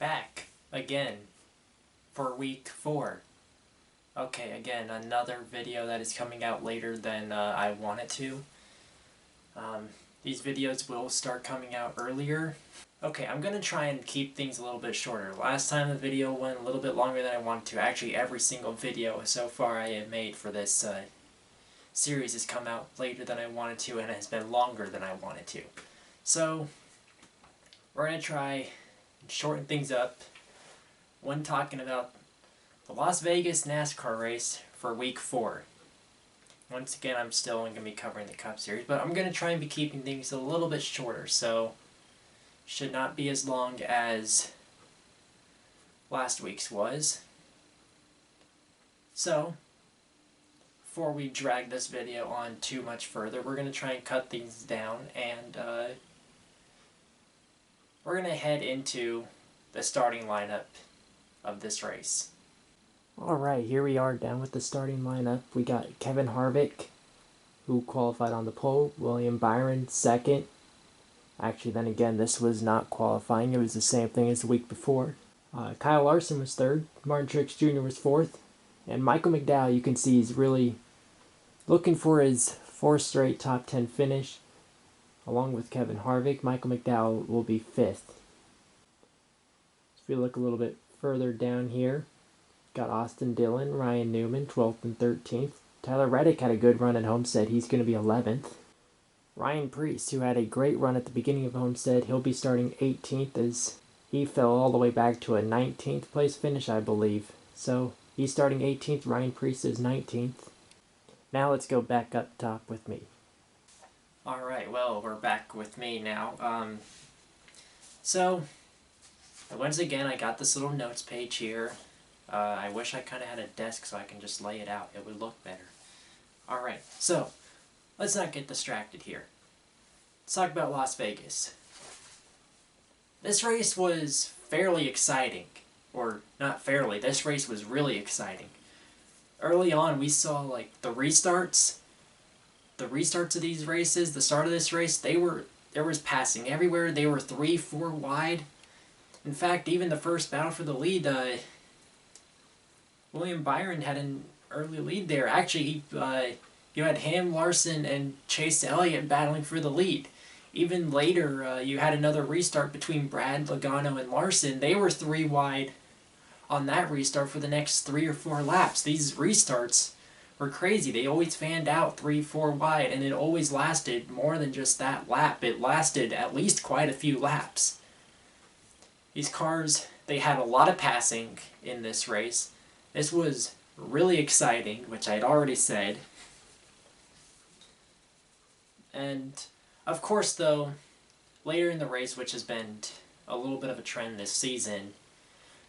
back again for week 4. Okay, again, another video that is coming out later than I want it to. These videos will start coming out earlier. Okay, I'm going to try and keep things a little bit shorter. Last time the video went a little bit longer than I wanted to. Actually, every single video so far I have made for this series has come out later than I wanted to and has been longer than I wanted to. So, we're going to try and shorten things up when talking about the Las Vegas NASCAR race for week 4. Once again, I'm still only going to be covering the Cup Series, but I'm going to try and be keeping things a little bit shorter, so should not be as long as last week's was. So, before we drag this video on too much further, we're going to try and cut things down, and we're going to head into the starting lineup of this race. Alright, here we are down with the starting lineup. We got Kevin Harvick, who qualified on the pole. William Byron, second. Actually, then again, this was not qualifying. It was the same thing as the week before. Kyle Larson was third. Martin Truex Jr. was fourth. And Michael McDowell, you can see he's really looking for his 4th straight top 10 finish. Along with Kevin Harvick, Michael McDowell will be 5th. If we look a little bit further down here, got Austin Dillon, Ryan Newman, 12th and 13th. Tyler Reddick had a good run at Homestead. He's going to be 11th. Ryan Preece, who had a great run at the beginning of Homestead, he'll be starting 18th as he fell all the way back to a 19th place finish, I believe. So he's starting 18th. Ryan Preece is 19th. Now let's go back up top with me. Alright, well, we're back with me now. So, once again, I got this little notes page here. I wish I kind of had a desk so I can just lay it out. It would look better. Alright, so, let's not get distracted here. Let's talk about Las Vegas. This race was fairly exciting. Or, not fairly, this race was really exciting. Early on, we saw, like, the restarts of these races, the start of this race, there was passing everywhere. They were 3-4 wide. In fact, even the first battle for the lead, William Byron had an early lead there. Actually, you had him, Larson, and Chase Elliott battling for the lead. Even later, you had another restart between Brad, Logano, and Larson. They were 3 wide on that restart for the next 3 or 4 laps. These restarts were crazy. They always fanned out 3-4 wide, and it always lasted more than just that lap. It lasted at least quite a few laps. These cars, they had a lot of passing in this race. This was really exciting, which I had already said. And, of course, though, later in the race, which has been a little bit of a trend this season,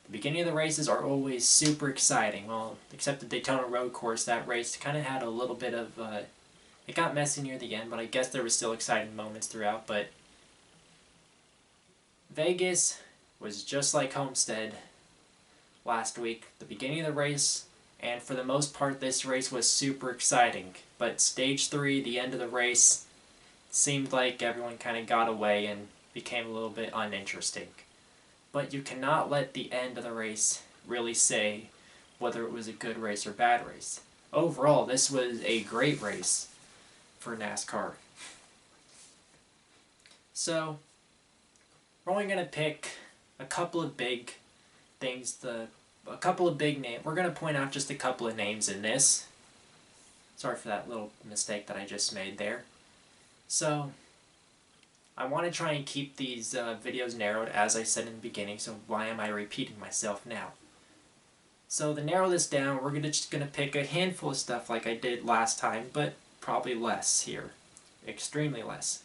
the beginning of the races are always super exciting. Well, except the Daytona Road Course, that race kind of had a little bit of, it got messy near the end, but I guess there was still exciting moments throughout. But Vegas was just like Homestead last week. The beginning of the race, and for the most part, this race was super exciting. But Stage 3, the end of the race, seemed like everyone kind of got away and became a little bit uninteresting. But you cannot let the end of the race really say whether it was a good race or bad race. Overall, this was a great race for NASCAR. So, we're only going to pick a couple of big things, a couple of big names. We're going to point out just a couple of names in this. Sorry for that little mistake that I just made there. So, I want to try and keep these videos narrowed, as I said in the beginning, so why am I repeating myself now? So to narrow this down, we're just going to pick a handful of stuff like I did last time, but probably less here. Extremely less.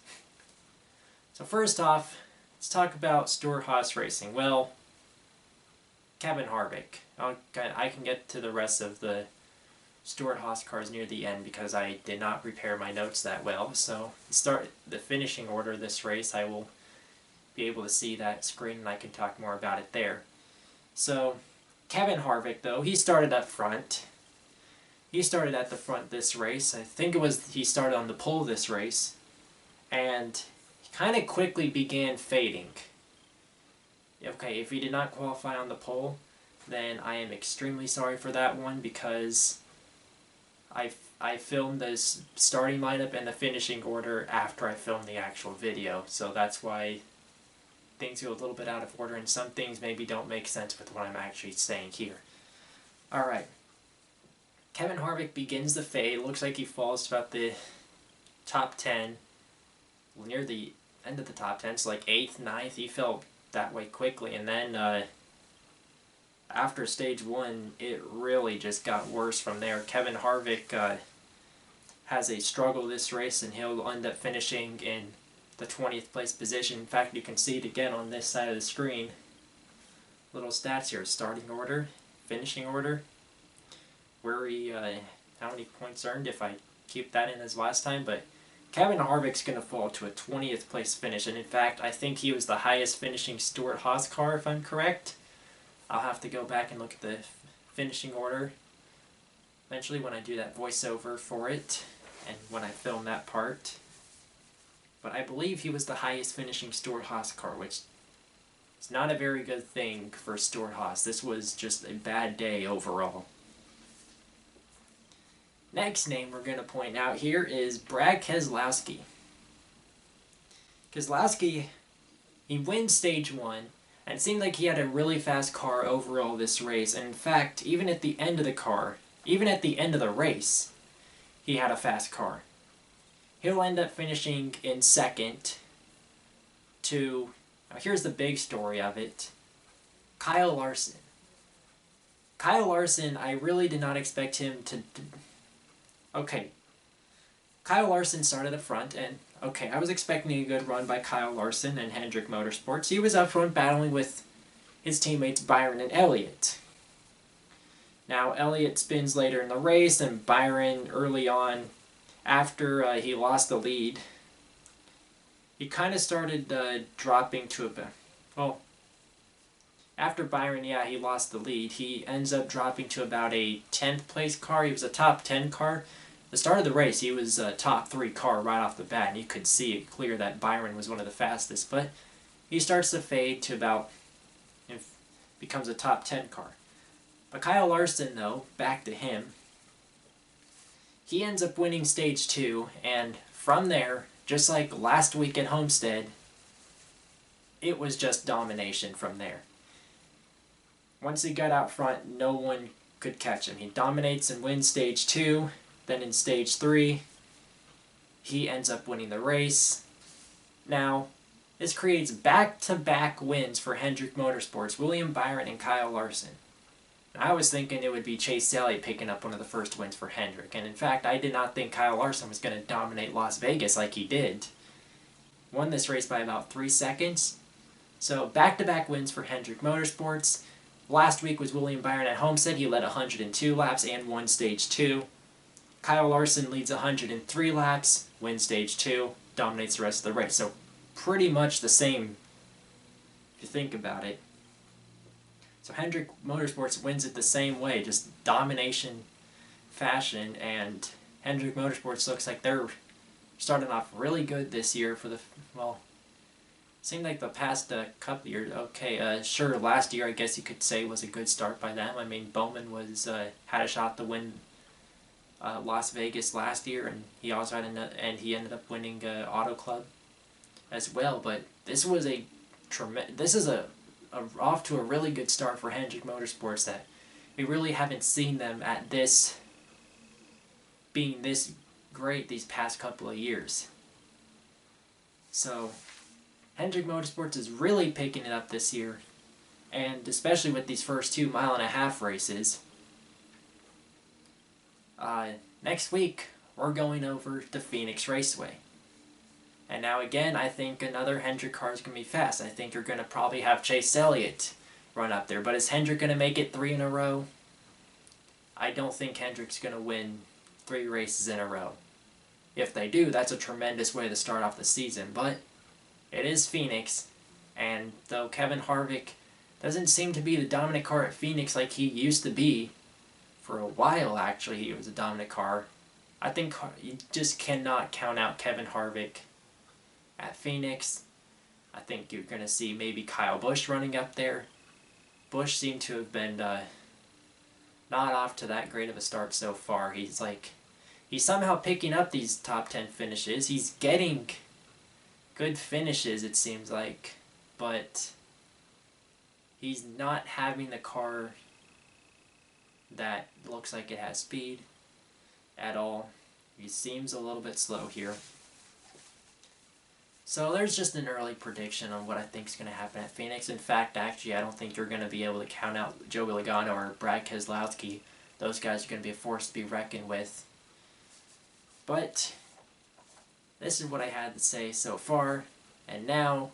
So first off, let's talk about Stewart-Haas Racing. Well, Kevin Harvick. I can get to the rest of the Stewart-Haas cars near the end because I did not prepare my notes that well. So start the finishing order of this race, I will be able to see that screen and I can talk more about it there. So Kevin Harvick, though, he started up front. He started at the front this race. I think it was he started on the pole this race. And he kind of quickly began fading. Okay, if he did not qualify on the pole, then I am extremely sorry for that one, because I filmed this starting lineup and the finishing order after I filmed the actual video, so that's why things go a little bit out of order and some things maybe don't make sense with what I'm actually saying here. Alright. Kevin Harvick begins the fade. Looks like he falls to about the top 10. Near the end of the top 10, so like 8th, 9th. He fell that way quickly. And then after stage 1, it really just got worse from there. Kevin Harvick has a struggle this race, and he'll end up finishing in the 20th place position. In fact, you can see it again on this side of the screen. Little stats here: starting order, finishing order, where he, how many points earned if I keep that in as last time. But Kevin Harvick's going to fall to a 20th place finish, and in fact, I think he was the highest finishing Stewart-Haas car, if I'm correct. I'll have to go back and look at the finishing order eventually when I do that voiceover for it, and when I film that part. But I believe he was the highest finishing Stewart-Haas car, which is not a very good thing for Stewart-Haas. This was just a bad day overall. Next name we're going to point out here is Brad Keselowski. Keselowski, he wins stage 1, and it seemed like he had a really fast car overall this race. And in fact, even at the end of the race, he had a fast car. He'll end up finishing in 2nd to, now here's the big story of it, Kyle Larson. Kyle Larson, I really did not expect him to... Okay, Kyle Larson started up front, and okay, I was expecting a good run by Kyle Larson and Hendrick Motorsports. He was up front battling with his teammates Byron and Elliott. Now, Elliott spins later in the race, and Byron early on, after he lost the lead, he kind of started dropping to a... Well, after Byron, yeah, he lost the lead. He ends up dropping to about a 10th place car. He was a top 10 car. The start of the race, he was a top 3 car right off the bat, and you could see it clear that Byron was one of the fastest. But he starts to fade to about, becomes a top 10 car. But Kyle Larson, though, back to him, he ends up winning stage 2, and from there, just like last week at Homestead, it was just domination from there. Once he got out front, no one could catch him. He dominates and wins stage 2. Then in stage 3, he ends up winning the race. Now, this creates back-to-back wins for Hendrick Motorsports, William Byron and Kyle Larson. And I was thinking it would be Chase Elliott picking up one of the first wins for Hendrick. And in fact, I did not think Kyle Larson was going to dominate Las Vegas like he did. Won this race by about 3 seconds. So back-to-back wins for Hendrick Motorsports. Last week was William Byron at Homestead. He led 102 laps and won stage 2. Kyle Larson leads 103 laps, wins stage 2, dominates the rest of the race. So pretty much the same if you think about it. So Hendrick Motorsports wins it the same way, just domination fashion, and Hendrick Motorsports looks like they're starting off really good this year for the, well, seemed like the past couple of years. Okay, sure, last year I guess you could say was a good start by them. I mean, Bowman was had a shot to win Las Vegas last year, and he also had he ended up winning Auto Club as well. But this was this is off to a really good start for Hendrick Motorsports, that we really haven't seen them at this being this great these past couple of years. So Hendrick Motorsports is really picking it up this year, and especially with these first 2 mile-and-a-half races. Next week, we're going over to Phoenix Raceway. And now again, I think another Hendrick car is going to be fast. I think you're going to probably have Chase Elliott run up there. But is Hendrick going to make it 3 in a row? I don't think Hendrick's going to win 3 races in a row. If they do, that's a tremendous way to start off the season. But it is Phoenix, and though Kevin Harvick doesn't seem to be the dominant car at Phoenix like he used to be, for a while actually he was a dominant car, I think you just cannot count out Kevin Harvick at Phoenix. I think you're going to see maybe Kyle Busch running up there. Busch seemed to have been not off to that great of a start so far. He's somehow picking up these top 10 finishes. He's getting good finishes, it seems like, but he's not having the car that looks like it has speed at all. He seems a little bit slow here. So there's just an early prediction on what I think is going to happen at Phoenix. In fact, actually, I don't think you're going to be able to count out Joey Logano or Brad Keselowski. Those guys are going to be a force to be reckoned with. But this is what I had to say so far. And now,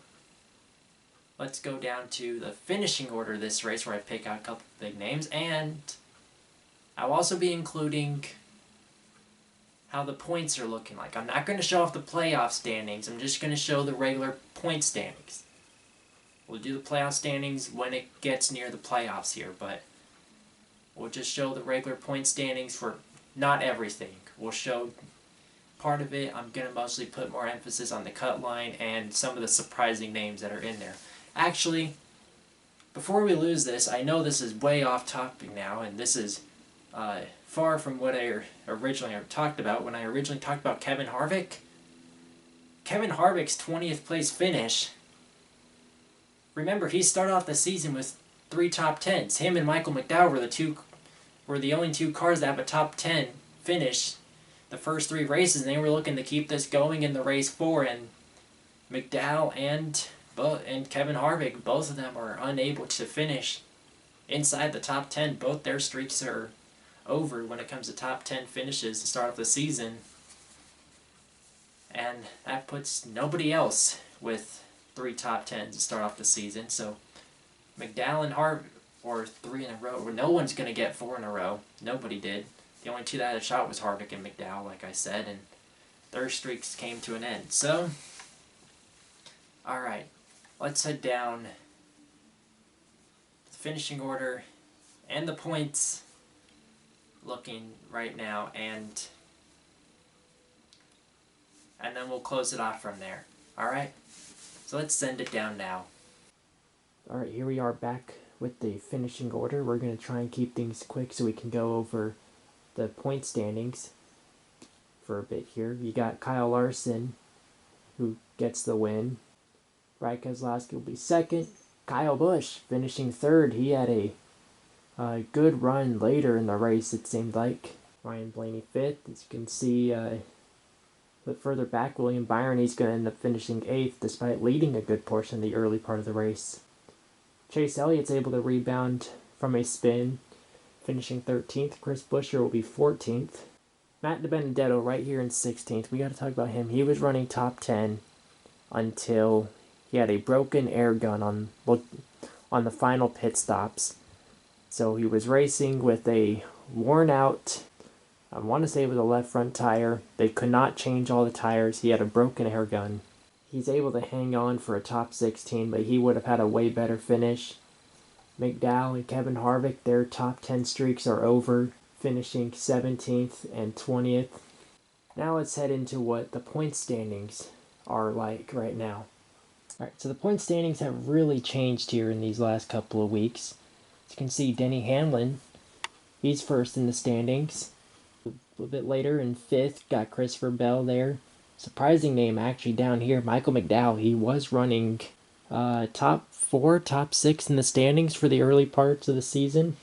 let's go down to the finishing order of this race, where I pick out a couple of big names. And I'll also be including how the points are looking like. I'm not going to show off the playoff standings. I'm just going to show the regular point standings. We'll do the playoff standings when it gets near the playoffs here, but we'll just show the regular point standings for not everything. We'll show part of it. I'm going to mostly put more emphasis on the cut line and some of the surprising names that are in there. Actually, before we lose this, I know this is way off topic now, and this is far from what I originally talked about. When I originally talked about Kevin Harvick, Kevin Harvick's 20th place finish, remember, he started off the season with 3 top 10s. Him and Michael McDowell were the only 2 cars that have a top 10 finish the first 3 races, and they were looking to keep this going in the race 4, and McDowell and Kevin Harvick, both of them are unable to finish inside the top 10. Both their streaks are over when it comes to top 10 finishes to start off the season, and that puts nobody else with 3 top 10s to start off the season. So McDowell and Harvick, or 3 in a row, or no one's going to get 4 in a row. Nobody did. The only 2 that had a shot was Harvick and McDowell, like I said, and their streaks came to an end. So, alright, let's head down the finishing order and the points looking right now, and then we'll close it off from there. Alright? So let's send it down now. Alright, here we are back with the finishing order. We're going to try and keep things quick so we can go over the point standings for a bit here. You got Kyle Larson, who gets the win. Brad Keselowski will be second. Kyle Busch finishing third. He had a good run later in the race, it seemed like. Ryan Blaney fifth. As you can see, but further back, William Byron, he's going to end up finishing 8th despite leading a good portion of the early part of the race. Chase Elliott's able to rebound from a spin, finishing 13th. Chris Buescher will be 14th. Matt DiBenedetto right here in 16th. We got to talk about him. He was running top 10 until he had a broken air gun on the final pit stops. So he was racing with a worn out, I want to say it was a left front tire. They could not change all the tires. He had a broken air gun. He's able to hang on for a top 16, but he would have had a way better finish. McDowell and Kevin Harvick, their top 10 streaks are over, finishing 17th and 20th. Now let's head into what the point standings are like right now. Alright, so the point standings have really changed here in these last couple of weeks. As you can see, Denny Hamlin, he's first in the standings. A little bit later in 5th, got Christopher Bell there. Surprising name actually down here, Michael McDowell. He was running top 4, top 6 in the standings for the early parts of the season.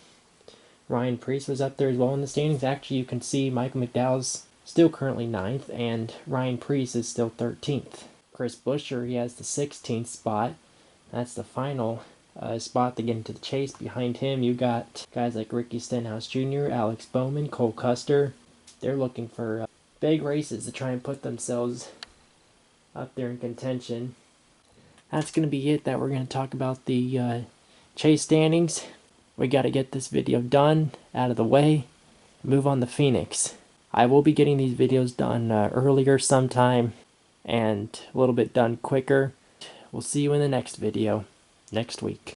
Ryan Preece was up there as well in the standings. Actually, you can see Michael McDowell's still currently 9th, and Ryan Preece is still 13th. Chris Buescher, he has the 16th spot. That's the final spot to get into the chase. Behind him, you got guys like Ricky Stenhouse Jr., Alex Bowman, Cole Custer. They're looking for big races to try and put themselves up there in contention. That's going to be it that we're going to talk about the chase standings. We got to get this video done, out of the way, move on to Phoenix. I will be getting these videos done earlier sometime and a little bit done quicker. We'll see you in the next video next week.